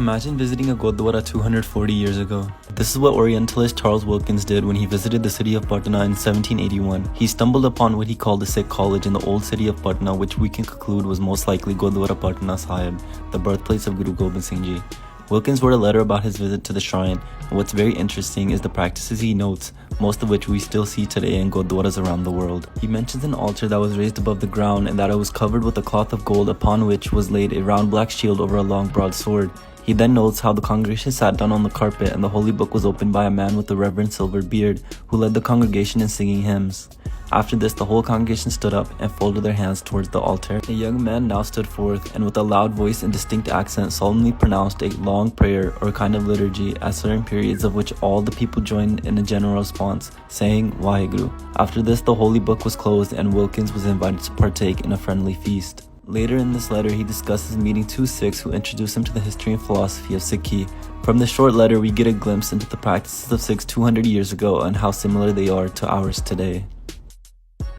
Imagine visiting a Gurdwara 240 years ago. This is what Orientalist Charles Wilkins did when he visited the city of Patna in 1781. He stumbled upon what he called a Sikh college in the old city of Patna, which we can conclude was most likely Gurdwara Patna Sahib, the birthplace of Guru Gobind Singh Ji. Wilkins wrote a letter about his visit to the shrine, and what's very interesting is the practices he notes, most of which we still see today in Gurdwaras around the world. He mentions an altar that was raised above the ground and that it was covered with a cloth of gold upon which was laid a round black shield over a long broad sword. He then notes how the congregation sat down on the carpet and the holy book was opened by a man with a reverend silver beard who led the congregation in singing hymns. After this, the whole congregation stood up and folded their hands towards the altar. A young man now stood forth and with a loud voice and distinct accent solemnly pronounced a long prayer or kind of liturgy at certain periods of which all the people joined in a general response, saying Waheguru. After this, the holy book was closed and Wilkins was invited to partake in a friendly feast. Later in this letter, he discusses meeting two Sikhs who introduce him to the history and philosophy of Sikhi. From this short letter, we get a glimpse into the practices of Sikhs 200 years ago and how similar they are to ours today.